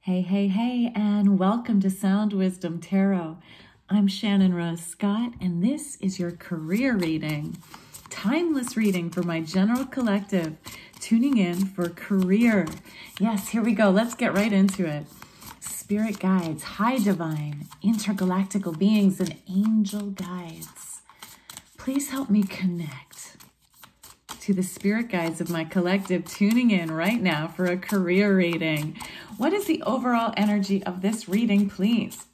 Hey, hey, hey, and welcome to Sound Wisdom Tarot. I'm Shannon Rose Scott, and this is your career reading. Timeless reading for my general collective, tuning in for career. Yes, here we go. Let's get right into it. Spirit guides, high divine, intergalactical beings, and angel guides. Please help me connect to the spirit guides of my collective tuning in right now for a career reading. What is the overall energy of this reading, please?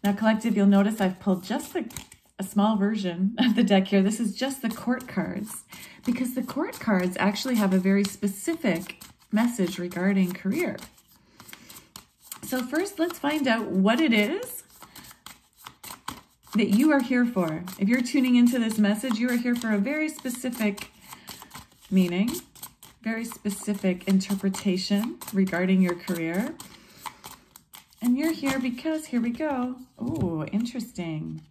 Now, collective, you'll notice I've pulled just a small version of the deck here. This is just the court cards, because the court cards actually have a very specific message regarding career. So first, let's find out what it is that you are here for. If you're tuning into this message, you are here for a very specific meaning, very specific interpretation regarding your career. And you're here because, here we go. Oh, interesting.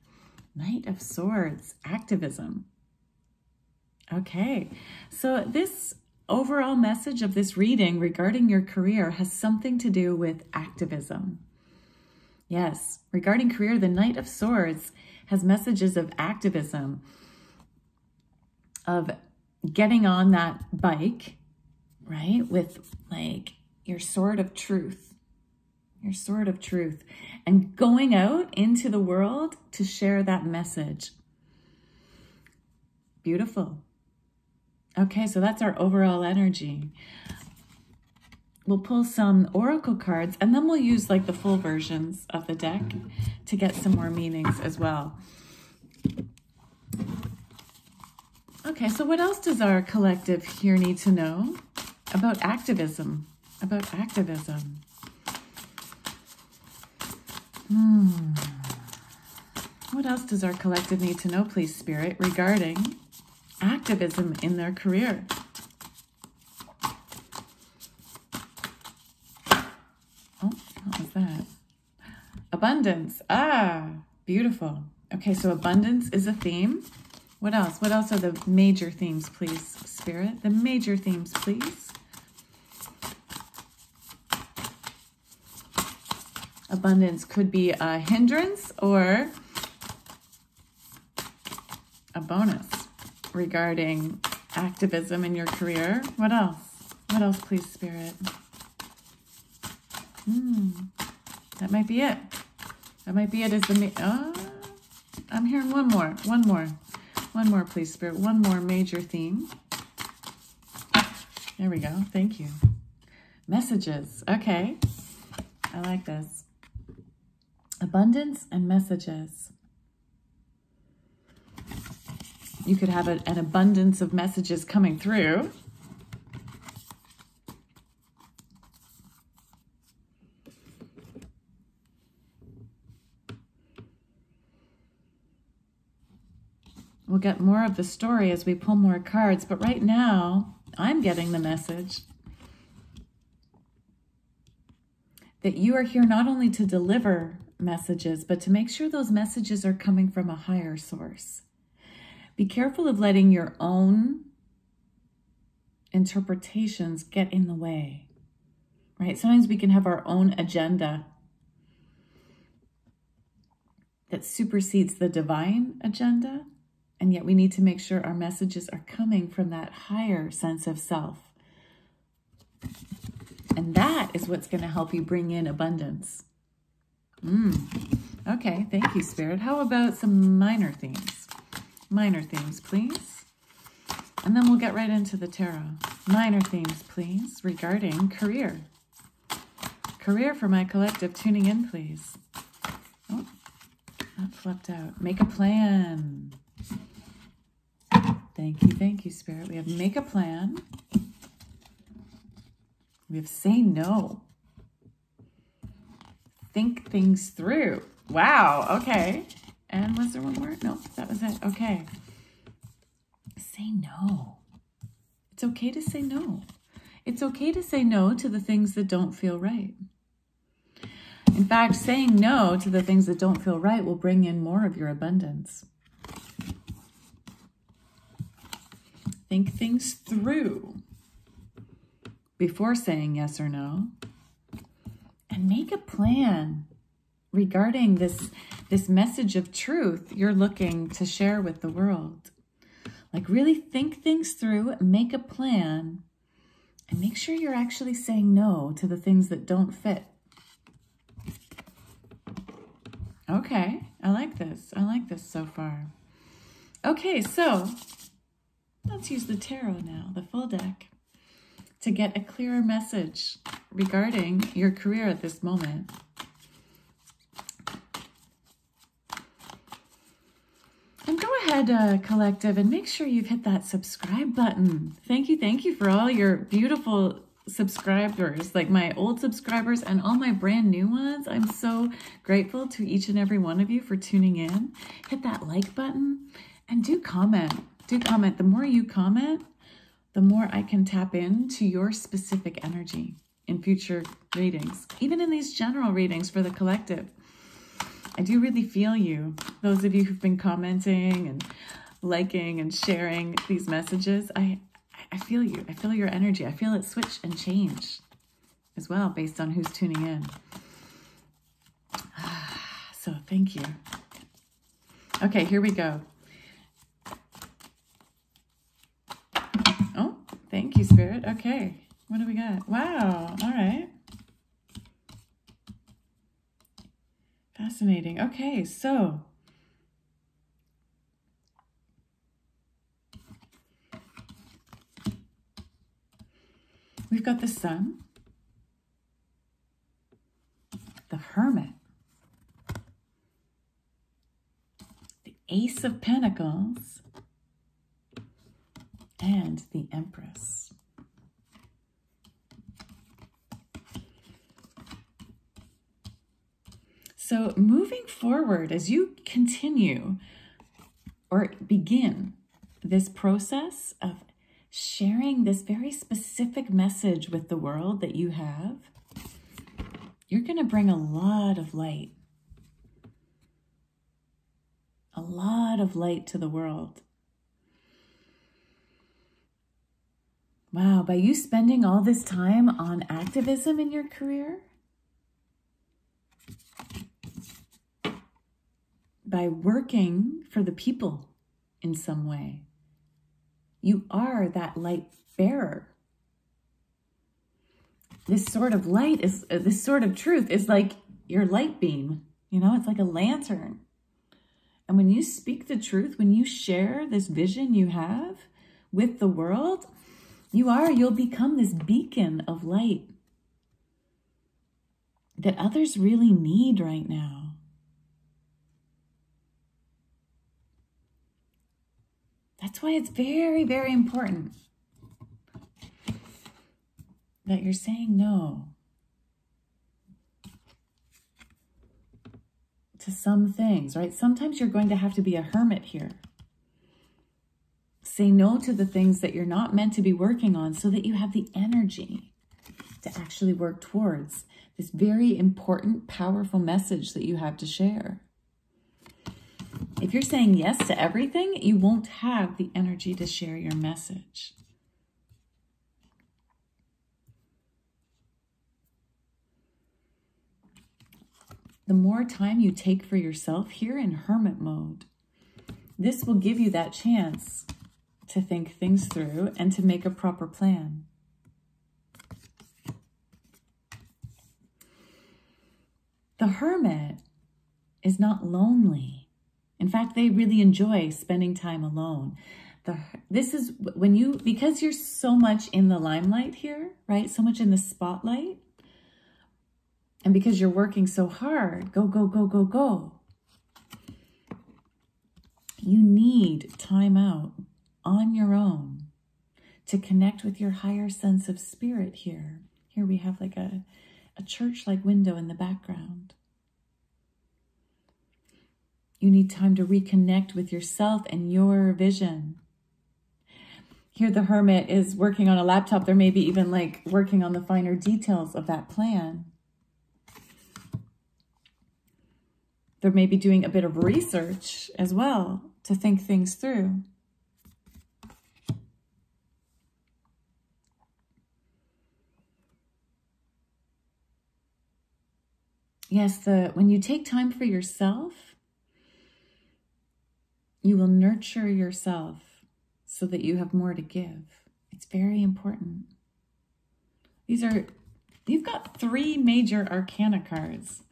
Knight of Swords, activism. Okay, so this overall message of this reading regarding your career has something to do with activism. Yes, regarding career, the Knight of Swords has messages of activism, of getting on that bike, right, with like your sword of truth, and going out into the world to share that message. Beautiful. Okay, so that's our overall energy. We'll pull some oracle cards, and then we'll use like the full versions of the deck to get some more meanings as well. Okay, so what else does our collective here need to know about activism? What else does our collective need to know, please, Spirit, regarding activism in their career? Oh, what was that? Abundance. Ah, beautiful. Okay, so abundance is a theme. What else? What else are the major themes, please, Spirit? The major themes, please. Abundance could be a hindrance or a bonus regarding activism in your career. What else? What else, please, Spirit? That might be it. That might be it. I'm hearing one more, please, Spirit. One more major theme. There we go. Thank you. Messages. Okay. I like this. Abundance and messages. You could have an abundance of messages coming through. We'll get more of the story as we pull more cards, but right now, I'm getting the message that you are here not only to deliver messages, but to make sure those messages are coming from a higher source. Be careful of letting your own interpretations get in the way, right? Sometimes we can have our own agenda that supersedes the divine agenda. And yet we need to make sure our messages are coming from that higher sense of self. And that is what's going to help you bring in abundance. Okay, thank you, Spirit. How about some minor themes? Minor themes, please. And then we'll get right into the tarot. Minor themes, please, regarding career. Career for my collective tuning in, please. Oh, that flipped out. Make a plan. Thank you, Spirit. We have make a plan. We have say no. Think things through. Wow, okay. And was there one more? No, that was it. Okay. Say no. It's okay to say no. It's okay to say no to the things that don't feel right. In fact, saying no to the things that don't feel right will bring in more of your abundance. Think things through before saying yes or no. and make a plan regarding this message of truth you're looking to share with the world. Like, really think things through, make a plan, and make sure you're actually saying no to the things that don't fit. Okay, I like this. I like this so far. Okay, so let's use the tarot now, the full deck, to get a clearer message regarding your career at this moment. And go ahead, collective, and make sure you've hit that subscribe button. Thank you for all your beautiful subscribers, like my old subscribers and all my brand new ones. I'm so grateful to each and every one of you for tuning in. Hit that like button and do comment. Do comment. The more you comment, the more I can tap into your specific energy in future readings, even in these general readings for the collective. I do really feel you. Those of you who've been commenting and liking and sharing these messages, I feel you. I feel your energy. I feel it switch and change as well based on who's tuning in. So thank you. Okay, here we go. Oh, thank you, Spirit. Okay, what do we got? Wow, all right. Fascinating. Okay, so we've got the Sun, the Hermit, the Ace of Pentacles, and the Empress. So moving forward, as you continue or begin this process of sharing this very specific message with the world that you have, you're going to bring a lot of light. A lot of light to the world. Wow, by you spending all this time on activism in your career, by working for the people in some way, you are that light bearer. This sort of light is, this sort of truth is like your light beam. You know, it's like a lantern. And when you speak the truth, when you share this vision you have with the world, you'll become this beacon of light that others really need right now. That's why it's very, very important that you're saying no to some things, right? Sometimes you're going to have to be a hermit here. Say no to the things that you're not meant to be working on so that you have the energy to actually work towards this very important, powerful message that you have to share. If you're saying yes to everything, you won't have the energy to share your message. The more time you take for yourself here in hermit mode, this will give you that chance to think things through and to make a proper plan. The hermit is not lonely. In fact, they really enjoy spending time alone. This is when because you're so much in the limelight here, right? So much in the spotlight. And because you're working so hard, go, go, go, go, go. You need time out on your own to connect with your higher sense of spirit here. Here we have like a church-like window in the background. You need time to reconnect with yourself and your vision. Here the hermit is working on a laptop. There may be even like working on the finer details of that plan. There may be doing a bit of research as well to think things through. Yes, when you take time for yourself, you will nurture yourself so that you have more to give. It's very important. You've got 3 major arcana cards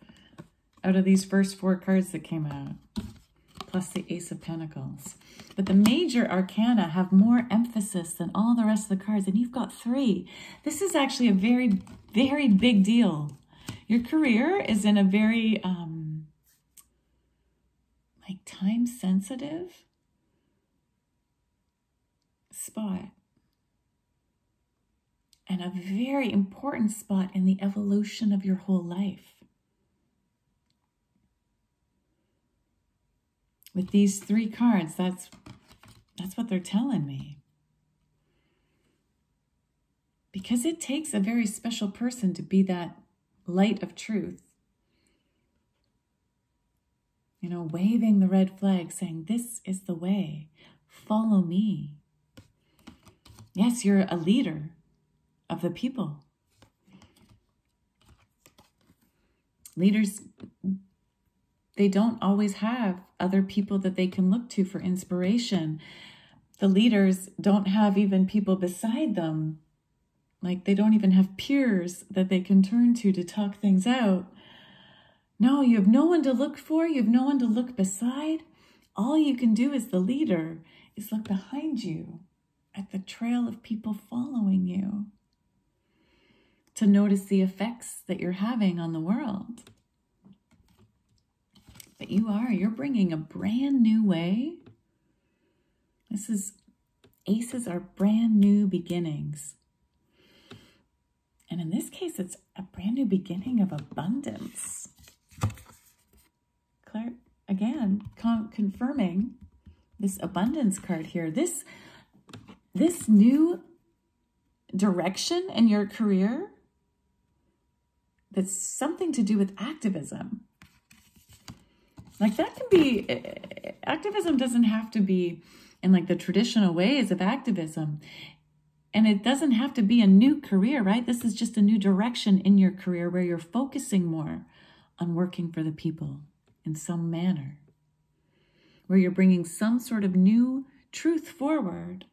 out of these first 4 cards that came out, plus the Ace of Pentacles. But the major arcana have more emphasis than all the rest of the cards, and you've got 3. This is actually a very, very big deal. Your career is in a very, like, time-sensitive spot. And a very important spot in the evolution of your whole life. With these 3 cards, that's what they're telling me. Because it takes a very special person to be that light of truth. You know, waving the red flag, saying, this is the way. Follow me. Yes, you're a leader of the people. Leaders, they don't always have other people that they can look to for inspiration. The leaders don't have even people beside them. Like, they don't even have peers that they can turn to talk things out. No, you have no one to look for. You have no one to look beside. All you can do as the leader is look behind you at the trail of people following you to notice the effects that you're having on the world. But you're bringing a brand new way. Aces are brand new beginnings. And in this case, it's a brand new beginning of abundance. Claire, again, confirming this abundance card here. This new direction in your career, that's something to do with activism. Like, that can be, activism doesn't have to be in like the traditional ways of activism. And it doesn't have to be a new career, right? This is just a new direction in your career where you're focusing more on working for the people in some manner, where you're bringing some sort of new truth forward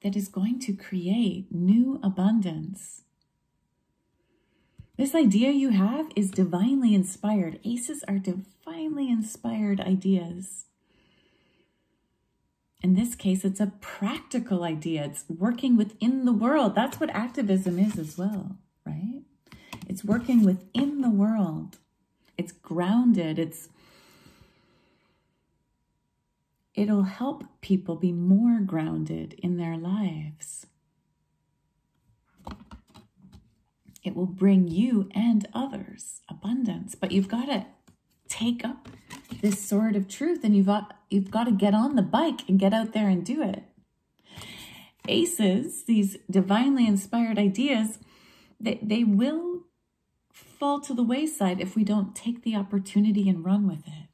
that is going to create new abundance. This idea you have is divinely inspired. Aces are divinely inspired ideas. In this case, it's a practical idea. It's working within the world. That's what activism is as well, right? It's working within the world. It's grounded. It'll help people be more grounded in their lives. It will bring you and others abundance, but you've got to take up this sword of truth, and you've got to get on the bike and get out there and do it. Aces, these divinely inspired ideas, they will fall to the wayside if we don't take the opportunity and run with it.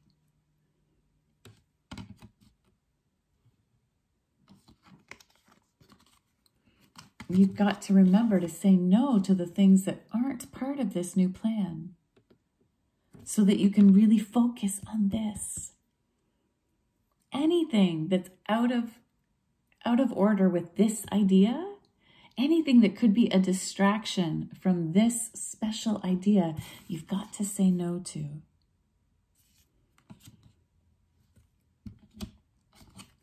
You've got to remember to say no to the things that aren't part of this new plan, so that you can really focus on this. Anything that's out of order with this idea, anything that could be a distraction from this special idea, you've got to say no to.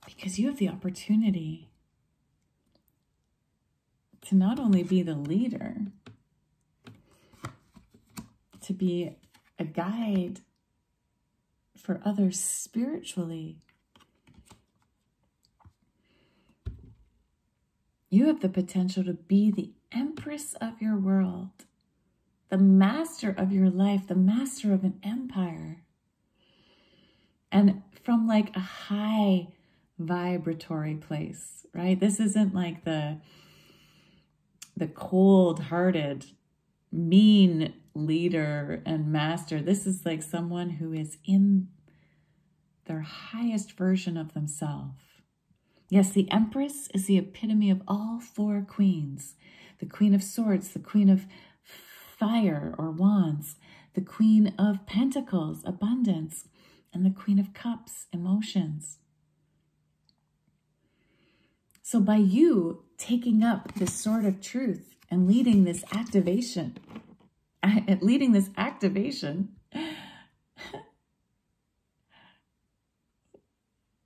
Because you have the opportunity to not only be the leader, to be a guide for others spiritually. You have the potential to be the empress of your world, the master of your life, the master of an empire. And from like a high vibratory place, right? This isn't like the cold-hearted, mean leader and master. This is like someone who is in their highest version of themselves. Yes, the Empress is the epitome of all 4 queens. The Queen of Swords, the Queen of fire or wands, the Queen of Pentacles, abundance, and the Queen of Cups, emotions. So by you taking up this sword of truth and leading this activation,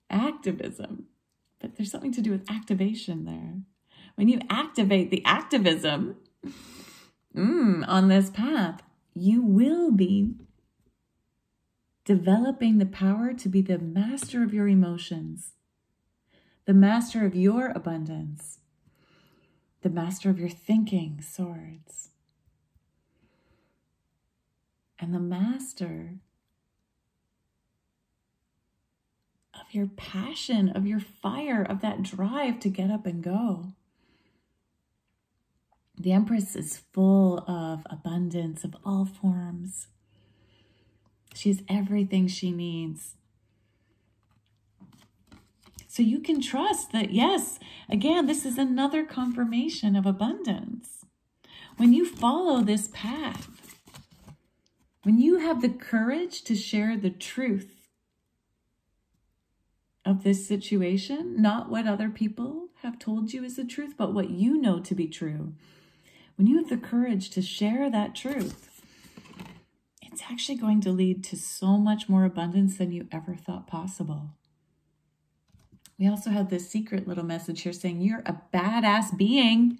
activism, but there's something to do with activation there. When you activate the activism on this path, you will be developing the power to be the master of your emotions, the master of your abundance, the master of your thinking, swords, and the master of your passion, of your fire, of that drive to get up and go. The Empress is full of abundance of all forms. She has everything she needs. So you can trust that, yes, again, this is another confirmation of abundance. When you follow this path, when you have the courage to share the truth of this situation, not what other people have told you is the truth, but what you know to be true. When you have the courage to share that truth, it's actually going to lead to so much more abundance than you ever thought possible. We also have this secret little message here saying you're a badass being.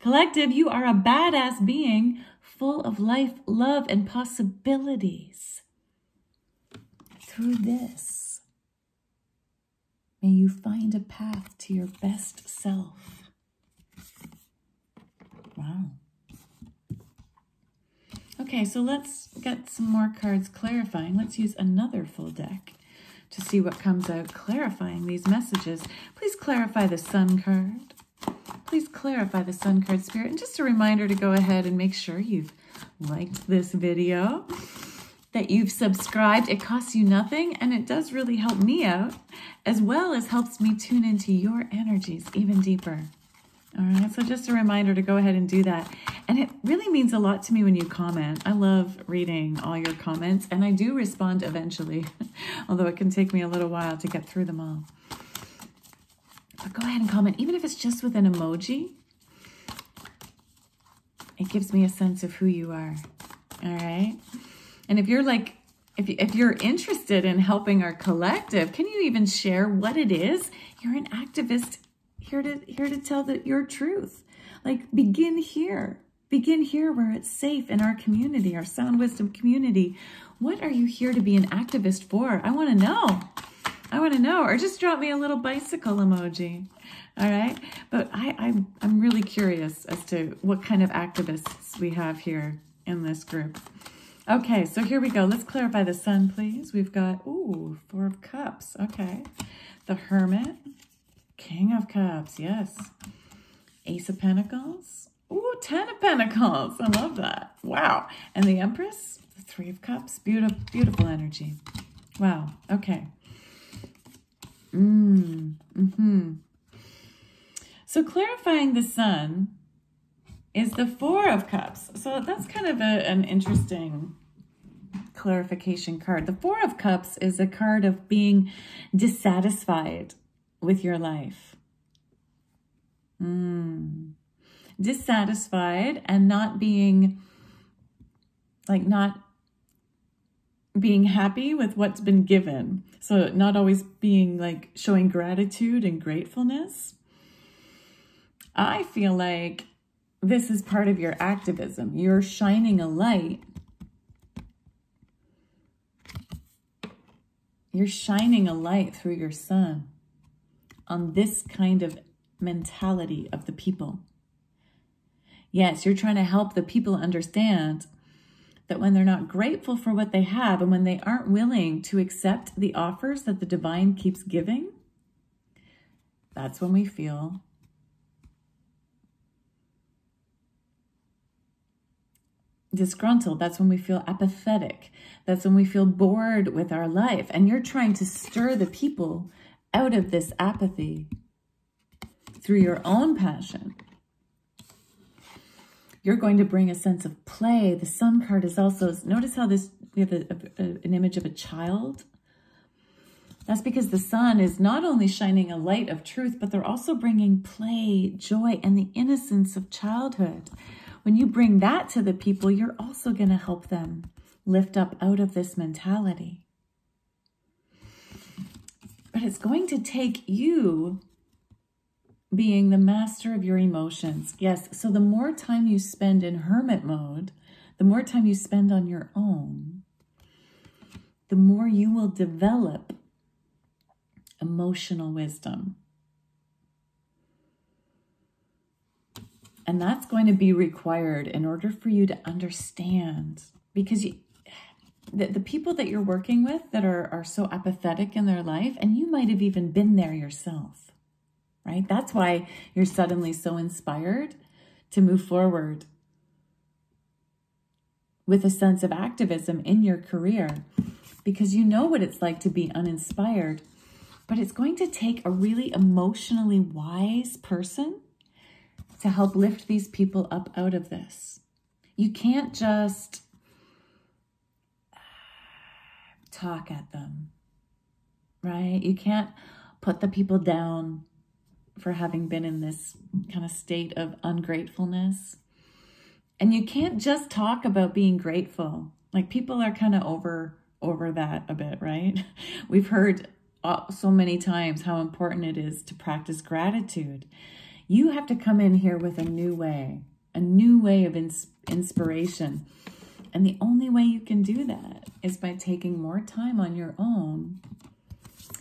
Collective, you are a badass being full of life, love, and possibilities. Through this, may you find a path to your best self. Wow. Okay, so let's get some more cards clarifying. Let's use another full deck to see what comes out clarifying these messages. Please clarify the Sun card. Please clarify the Sun card, Spirit. And just a reminder to go ahead and make sure you've liked this video, that you've subscribed. It costs you nothing, and it does really help me out, as well as helps me tune into your energies even deeper. All right, so just a reminder to go ahead and do that. And it really means a lot to me when you comment. I love reading all your comments, and I do respond eventually, although it can take me a little while to get through them all. But go ahead and comment, even if it's just with an emoji. It gives me a sense of who you are. All right. And if you're like, if you're interested in helping our collective, can you even share what it is? You're an activist here to tell your truth. Like, begin here. Begin here where it's safe in our community, our Sound Wisdom community. What are you here to be an activist for? I want to know. I want to know. Or just drop me a little bicycle emoji. All right. But I'm really curious as to what kind of activists we have here in this group. Okay, so here we go. Let's clarify the Sun, please. We've got, ooh, 4 of Cups. Okay. The Hermit. King of Cups. Yes. Ace of Pentacles. Ooh, 10 of Pentacles. I love that. Wow. And the Empress. The 3 of Cups. Beautiful, beautiful energy. Wow. Okay. So clarifying the Sun is the 4 of Cups. So that's kind of an interesting clarification card. The 4 of Cups is a card of being dissatisfied with your life. Dissatisfied and not being happy with what's been given. So not always being like showing gratitude and gratefulness. I feel like this is part of your activism. You're shining a light. You're shining a light through your Sun on this kind of mentality of the people. Yes, you're trying to help the people understand that when they're not grateful for what they have and when they aren't willing to accept the offers that the divine keeps giving, that's when we feel disgruntled. That's when we feel apathetic. That's when we feel bored with our life. And you're trying to stir the people out of this apathy through your own passion. You're going to bring a sense of play. The Sun card is also, notice how we have an image of a child. That's because the sun is not only shining a light of truth, but they're also bringing play, joy, and the innocence of childhood. When you bring that to the people, you're also going to help them lift up out of this mentality. But it's going to take you being the master of your emotions. Yes, so the more time you spend in hermit mode, the more time you spend on your own, the more you will develop emotional wisdom. And that's going to be required in order for you to understand, because the people that you're working with that are so apathetic in their life, and you might have even been there yourself, right? That's why you're suddenly so inspired to move forward with a sense of activism in your career, because you know what it's like to be uninspired. But it's going to take a really emotionally wise person to help lift these people up out of this. You can't just talk at them, right? You can't put the people down for having been in this kind of state of ungratefulness. And you can't just talk about being grateful. Like, people are kind of over that a bit, right? We've heard so many times how important it is to practice gratitude. You have to come in here with a new way of inspiration. And the only way you can do that is by taking more time on your own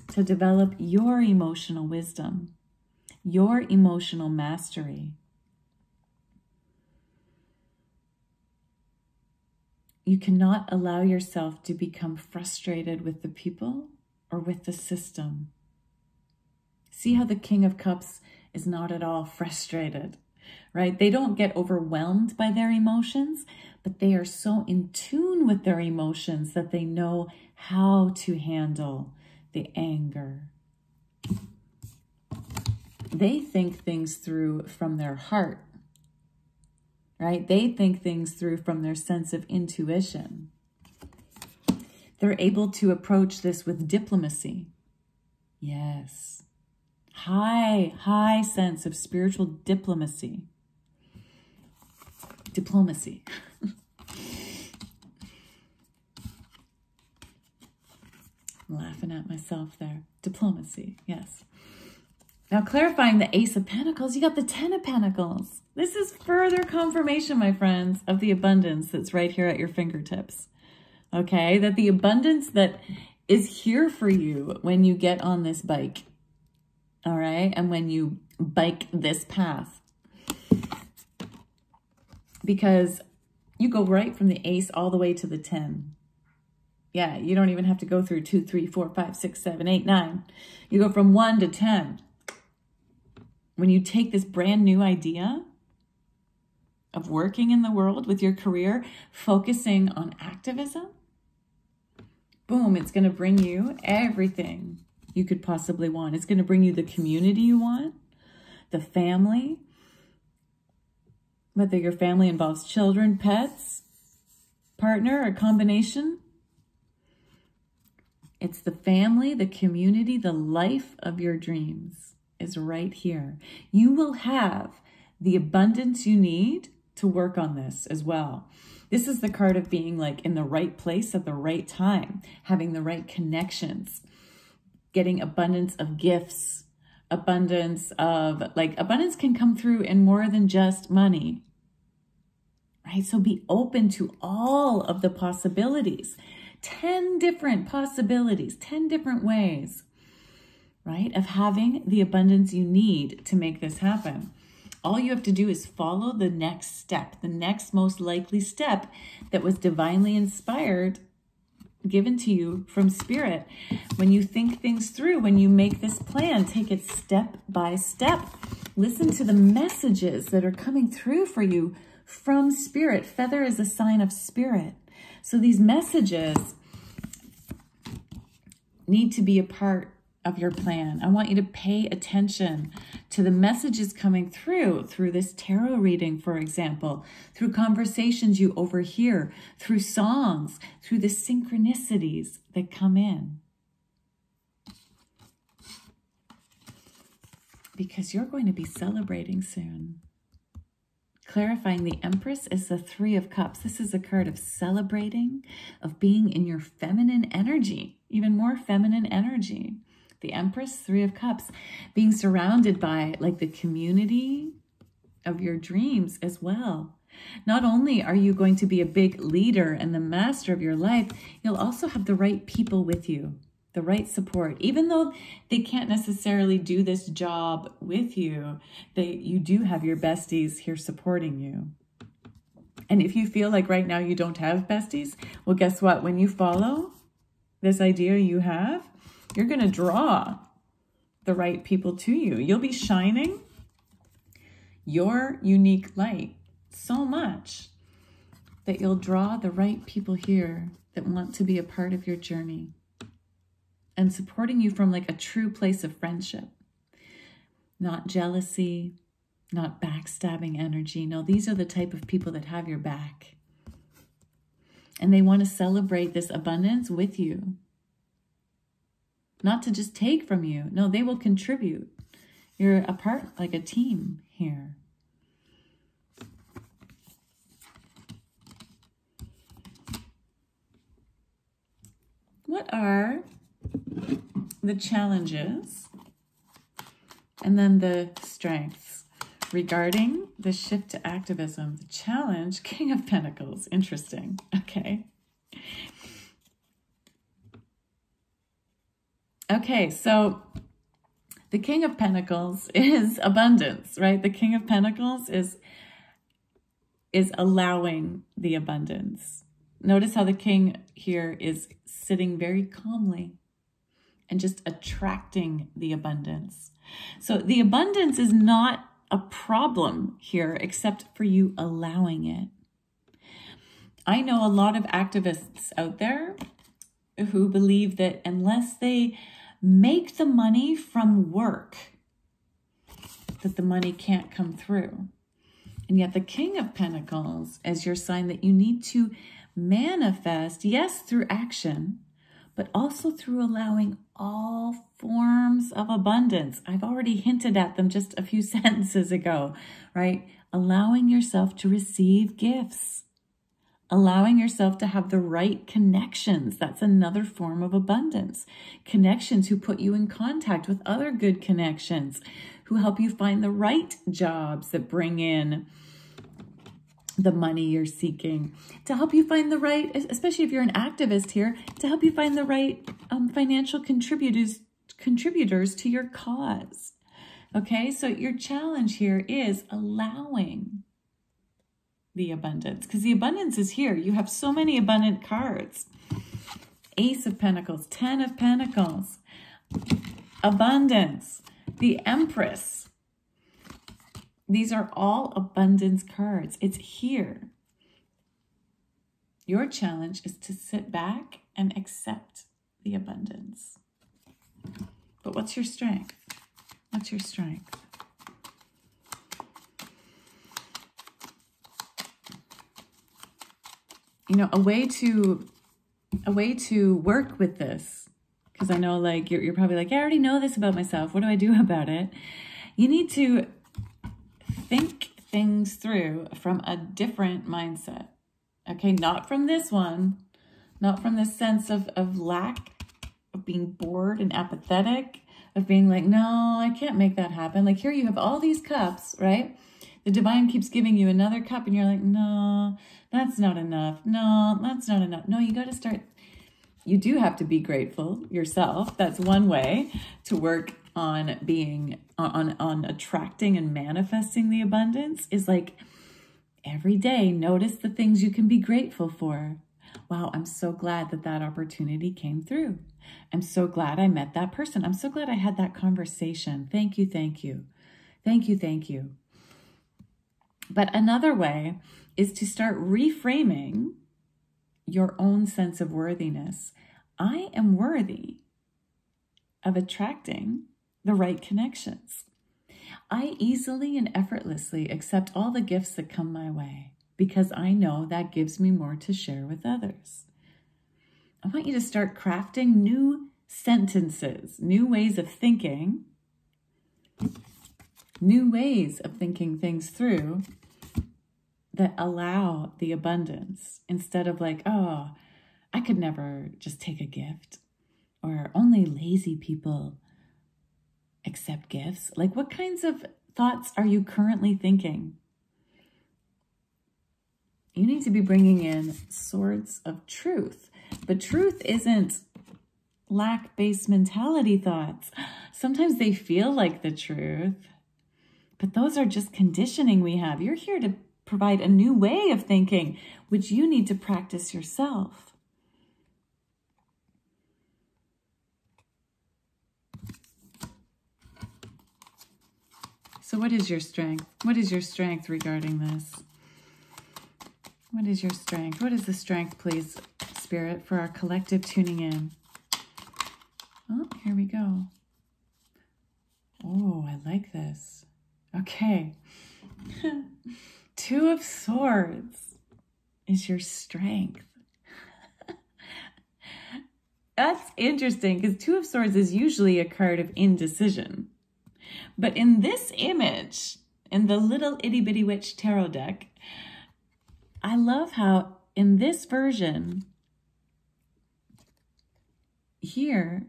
to develop your emotional wisdom, your emotional mastery. You cannot allow yourself to become frustrated with the people or with the system. See how the King of Cups is not at all frustrated, right? They don't get overwhelmed by their emotions, but they are so in tune with their emotions that they know how to handle the anger. They think things through from their heart, right? They think things through from their sense of intuition. They're able to approach this with diplomacy. Yes. High sense of spiritual diplomacy. Diplomacy. I'm laughing at myself there. Diplomacy, yes. Now, clarifying the Ace of Pentacles, you got the 10 of Pentacles. This is further confirmation, my friends, of the abundance that's right here at your fingertips. Okay, that the abundance that is here for you when you get on this bike, all right, and when you bike this path, because you go right from the Ace all the way to the 10. Yeah, you don't even have to go through 2, 3, 4, 5, 6, 7, 8, 9. You go from 1 to 10. When you take this brand new idea of working in the world with your career, focusing on activism, boom, it's going to bring you everything you could possibly want. It's going to bring you the community you want, the family, whether your family involves children, pets, partner, or combination. It's the family, the community, the life of your dreams is right here. You will have the abundance you need to work on this as well. This is the card of being like in the right place at the right time, having the right connections, getting abundance of gifts, abundance can come through in more than just money, right? So be open to all of the possibilities. 10 different possibilities, 10 different ways, right, of having the abundance you need to make this happen. All you have to do is follow the next step, the next most likely step that was divinely inspired, given to you from Spirit. When you think things through, when you make this plan, take it step by step. Listen to the messages that are coming through for you from Spirit. Feather is a sign of Spirit. So these messages need to be a part of your plan. I want you to pay attention to the messages coming through this tarot reading, for example, through conversations you overhear, through songs, through the synchronicities that come in. Because you're going to be celebrating soon. Clarifying the Empress is the Three of Cups. This is a card of celebrating, of being in your feminine energy, even more feminine energy. The Empress, Three of Cups, being surrounded by like the community of your dreams as well. Not only are you going to be a big leader and the master of your life, you'll also have the right people with you, the right support. Even though they can't necessarily do this job with you, you do have your besties here supporting you. And if you feel like right now you don't have besties, well, guess what? When you follow this idea you have, you're going to draw the right people to you. You'll be shining your unique light so much that you'll draw the right people here that want to be a part of your journey and supporting you from like a true place of friendship, not jealousy, not backstabbing energy. No, these are the type of people that have your back. And they want to celebrate this abundance with you. Not to just take from you. No, they will contribute. You're a part, like a team here. What are the challenges and then the strengths regarding the shift to activism? The challenge, King of Pentacles. Interesting. Okay. Okay, so the King of Pentacles is abundance, right? The King of Pentacles is allowing the abundance. Notice how the king here is sitting very calmly and just attracting the abundance. So the abundance is not a problem here except for you allowing it. I know a lot of activists out there who believe that unless they make the money from work, that the money can't come through. And yet the King of Pentacles is your sign that you need to manifest, yes, through action, but also through allowing all forms of abundance. I've already hinted at them just a few sentences ago, right? Allowing yourself to receive gifts. Allowing yourself to have the right connections. That's another form of abundance. Connections who put you in contact with other good connections, who help you find the right jobs that bring in the money you're seeking, to help you find the right, especially if you're an activist here, to help you find the right financial contributors to your cause. Okay, so your challenge here is allowing the abundance, because the abundance is here. You have so many abundant cards. Ace of Pentacles, 10 of Pentacles, abundance, the Empress. These are all abundance cards. It's here. Your challenge is to sit back and accept the abundance. But what's your strength? What's your strength? You know, a way to work with this, because I know like you're probably like, I already know this about myself. What do I do about it? You need to think things through from a different mindset. Okay, not from this one, not from this sense of lack, of being bored and apathetic, of being like, no, I can't make that happen. Like here you have all these cups, right? The divine keeps giving you another cup and you're like, no, that's not enough. No, that's not enough. No, you got to start. You do have to be grateful yourself. That's one way to work on being, on attracting and manifesting the abundance, is like every day, notice the things you can be grateful for. Wow, I'm so glad that that opportunity came through. I'm so glad I met that person. I'm so glad I had that conversation. Thank you, thank you. Thank you, thank you. But another way is to start reframing your own sense of worthiness. I am worthy of attracting the right connections. I easily and effortlessly accept all the gifts that come my way because I know that gives me more to share with others. I want you to start crafting new sentences, new ways of thinking things through that allow the abundance, instead of like, oh, I could never just take a gift, or only lazy people accept gifts. Like, what kinds of thoughts are you currently thinking? You need to be bringing in swords of truth. But truth isn't lack-based mentality thoughts. Sometimes they feel like the truth, but those are just conditioning we have. You're here to provide a new way of thinking, which you need to practice yourself. So what is your strength? What is your strength regarding this? What is your strength? What is the strength, please, Spirit, for our collective tuning in? Oh, here we go. Oh, I like this. Okay. Two of Swords is your strength. That's interesting because Two of Swords is usually a card of indecision. But in this image, in the little itty bitty witch tarot deck, I love how in this version here,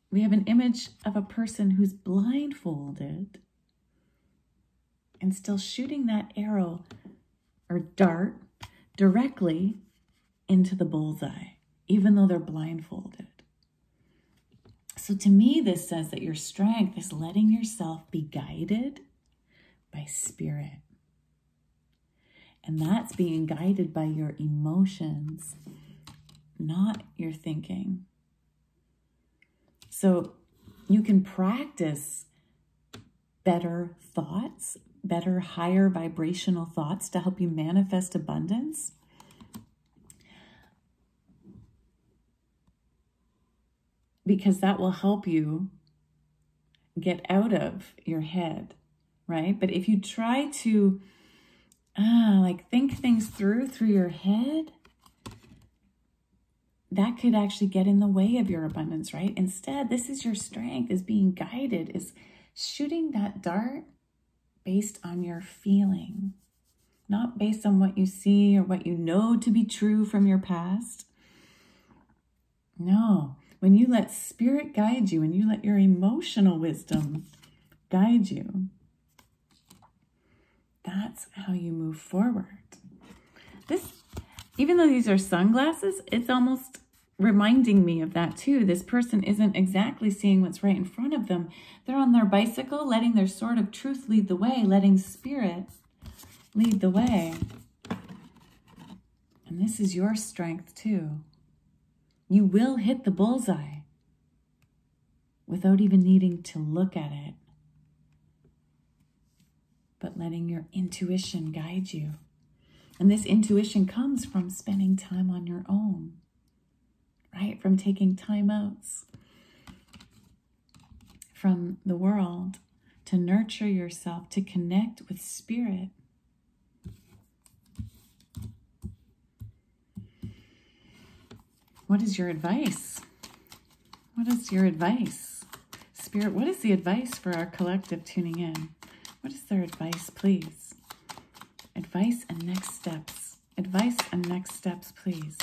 we have an image of a person who's blindfolded and still shooting that arrow or dart directly into the bullseye, even though they're blindfolded. So to me, this says that your strength is letting yourself be guided by spirit. And that's being guided by your emotions, not your thinking. So you can practice better thoughts, better, higher vibrational thoughts to help you manifest abundance. Because that will help you get out of your head, right? But if you try to think things through your head, that could actually get in the way of your abundance, right? Instead, this is your strength, is being guided, is shooting that dart based on your feeling, not based on what you see or what you know to be true from your past. No, when you let spirit guide you and you let your emotional wisdom guide you, that's how you move forward. This, even though these are sunglasses, it's almost reminding me of that too. This person isn't exactly seeing what's right in front of them. They're on their bicycle, letting their sword of truth lead the way, letting spirit lead the way. And this is your strength too. You will hit the bullseye without even needing to look at it, but letting your intuition guide you. And this intuition comes from spending time on your own, right? From taking time outs from the world to nurture yourself, to connect with spirit. What is your advice? What is your advice? Spirit, what is the advice for our collective tuning in? What is their advice, please? Advice and next steps. Advice and next steps, please.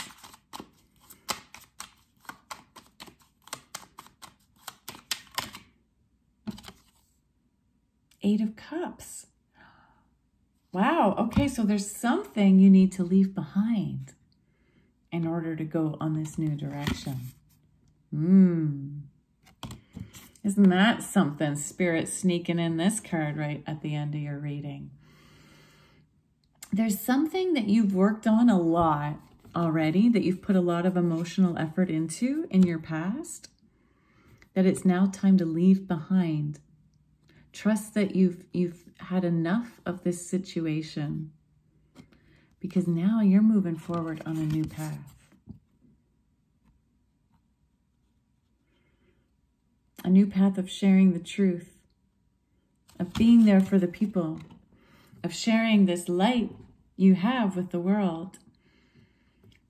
Eight of Cups. Wow, okay, so there's something you need to leave behind in order to go on this new direction. Isn't that something? Spirit sneaking in this card right at the end of your reading. There's something that you've worked on a lot already, that you've put a lot of emotional effort into in your past, that it's now time to leave behind. Trust that you've had enough of this situation, because now you're moving forward on a new path. A new path of sharing the truth, of being there for the people, of sharing this light you have with the world.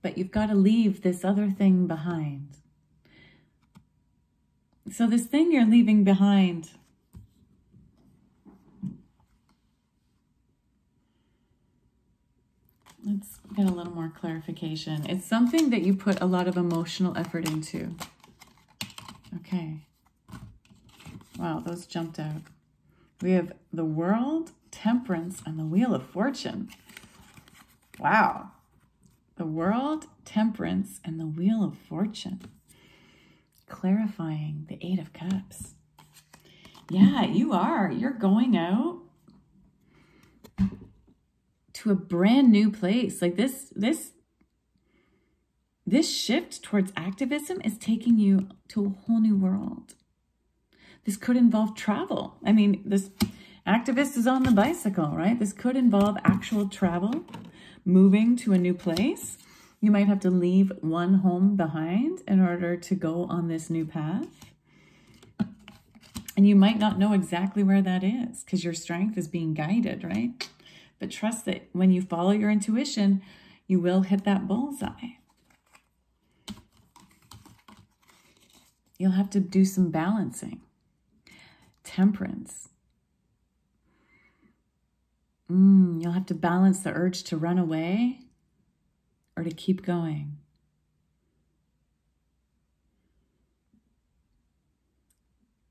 But you've got to leave this other thing behind. So this thing you're leaving behind, let's get a little more clarification. It's something that you put a lot of emotional effort into. Okay. Wow, those jumped out. We have the World, Temperance, and the Wheel of Fortune. Wow. The World, Temperance, and the Wheel of Fortune. Clarifying the Eight of Cups. Yeah, you are. You're going out to a brand new place. Like this shift towards activism is taking you to a whole new world. This could involve travel. I mean, this activist is on the bicycle, right? This could involve actual travel, moving to a new place. You might have to leave one home behind in order to go on this new path. And you might not know exactly where that is because your strength is being guided, right? But trust that when you follow your intuition, you will hit that bullseye. You'll have to do some balancing. Temperance. You'll have to balance the urge to run away or to keep going.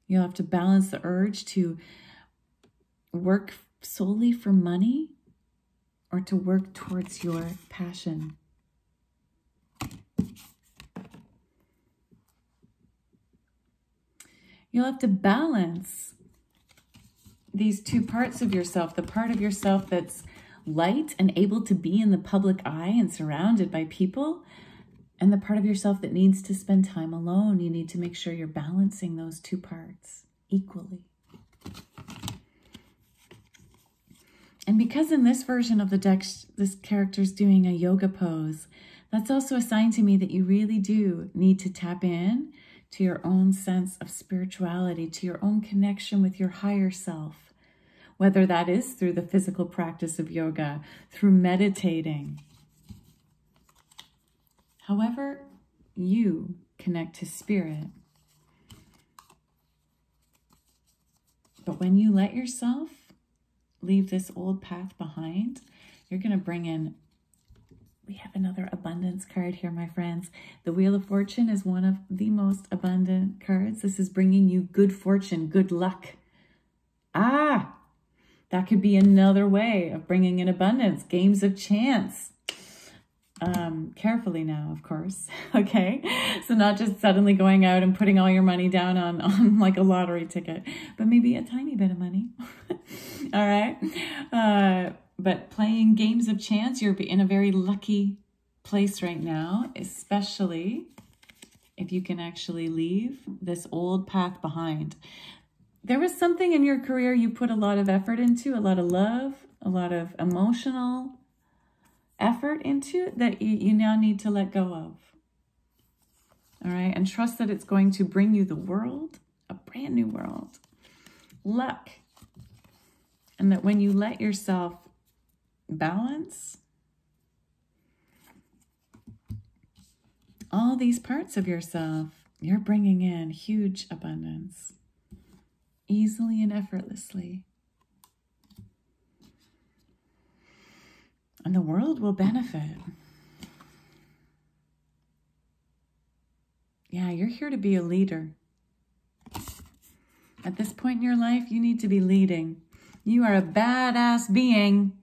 You'll have to balance the urge to work solely for money or to work towards your passion. You'll have to balance these two parts of yourself, the part of yourself that's light and able to be in the public eye and surrounded by people, and the part of yourself that needs to spend time alone. You need to make sure you're balancing those two parts equally. And because in this version of the deck, this character's doing a yoga pose, that's also a sign to me that you really do need to tap in to your own sense of spirituality, to your own connection with your higher self, whether that is through the physical practice of yoga, through meditating. However you connect to spirit. But when you let yourself leave this old path behind, you're going to bring in, we have another abundance card here, my friends. The Wheel of Fortune is one of the most abundant cards. This is bringing you good fortune, good luck. Ah, that could be another way of bringing in abundance. Games of chance. Carefully now, of course. Okay. So not just suddenly going out and putting all your money down on like a lottery ticket, but maybe a tiny bit of money. All right. But playing games of chance, you're in a very lucky place right now, especially if you can actually leave this old path behind. There was something in your career you put a lot of effort into, a lot of love, a lot of emotional effort into that you now need to let go of. All right. And trust that it's going to bring you the world, a brand new world, luck. And that when you let yourself balance all these parts of yourself, you're bringing in huge abundance, easily and effortlessly. And the world will benefit. Yeah, you're here to be a leader. At this point in your life, you need to be leading. You are a badass being.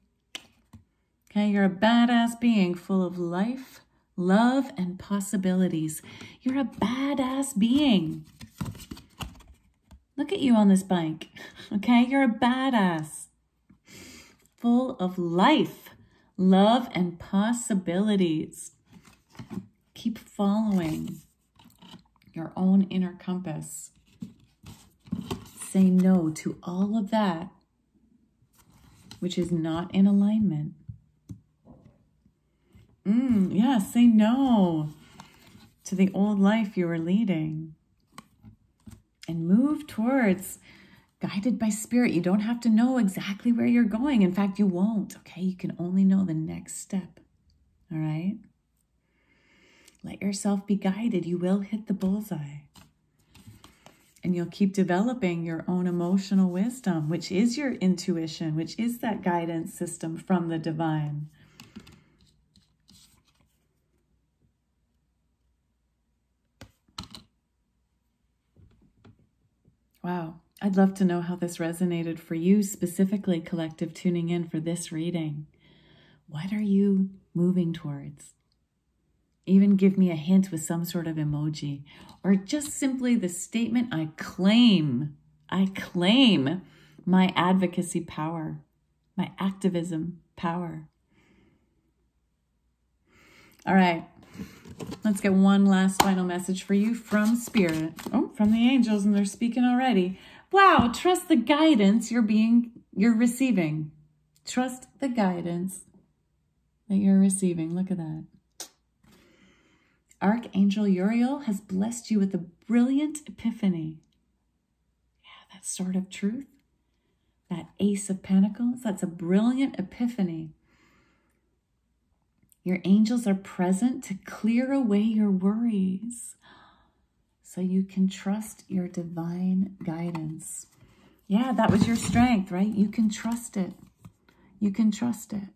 Okay, you're a badass being full of life, love, and possibilities. You're a badass being. Look at you on this bike. Okay, you're a badass. Full of life, love, and possibilities. Keep following your own inner compass. Say no to all of that which is not in alignment. Yeah, say no to the old life you were leading. and move towards, guided by spirit. You don't have to know exactly where you're going. In fact, you won't, okay? You can only know the next step, all right? Let yourself be guided. You will hit the bullseye. And you'll keep developing your own emotional wisdom, which is your intuition, which is that guidance system from the divine. Wow. I'd love to know how this resonated for you, specifically, collective tuning in for this reading. What are you moving towards? Even give me a hint with some sort of emoji, or just simply the statement, I claim my advocacy power, my activism power. All right, let's get one last final message for you from Spirit. Oh, from the angels, and they're speaking already. Wow, trust the guidance you're receiving. Trust the guidance that you're receiving. Look at that. Archangel Uriel has blessed you with a brilliant epiphany. Yeah, that sort of truth. That Ace of Pentacles, that's a brilliant epiphany. Your angels are present to clear away your worries so you can trust your divine guidance. Yeah, that was your strength, right? You can trust it. You can trust it.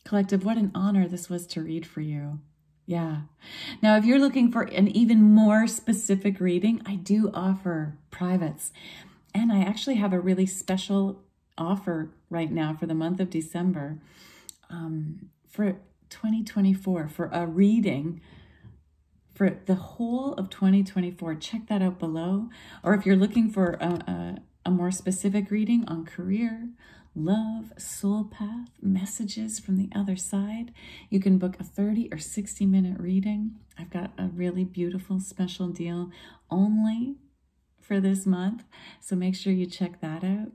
Collective, what an honor this was to read for you. Yeah. Now, if you're looking for an even more specific reading, I do offer privates. And I actually have a really special offer right now for the month of December for 2024 for a reading for the whole of 2024. Check that out below. Or if you're looking for a more specific reading on career, love, soul path, messages from the other side, you can book a 30 or 60-minute reading. I've got a really beautiful special deal only for this month, so make sure you check that out.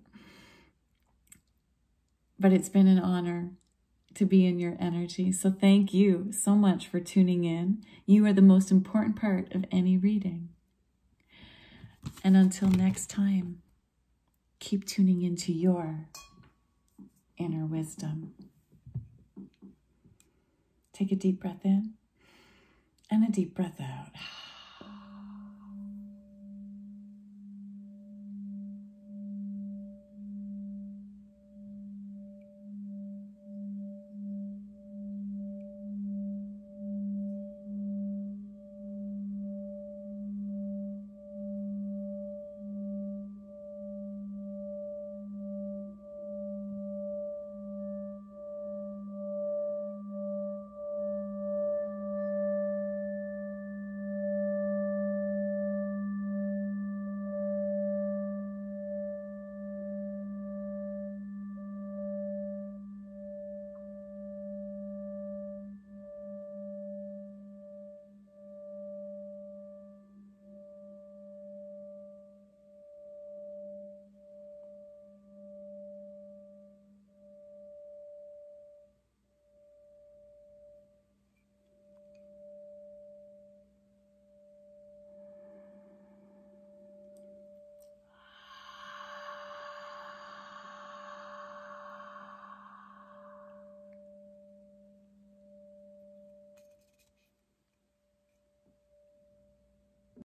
But it's been an honor to be in your energy, so thank you so much for tuning in. You are the most important part of any reading. And until next time, keep tuning into your inner wisdom. Take a deep breath in and a deep breath out.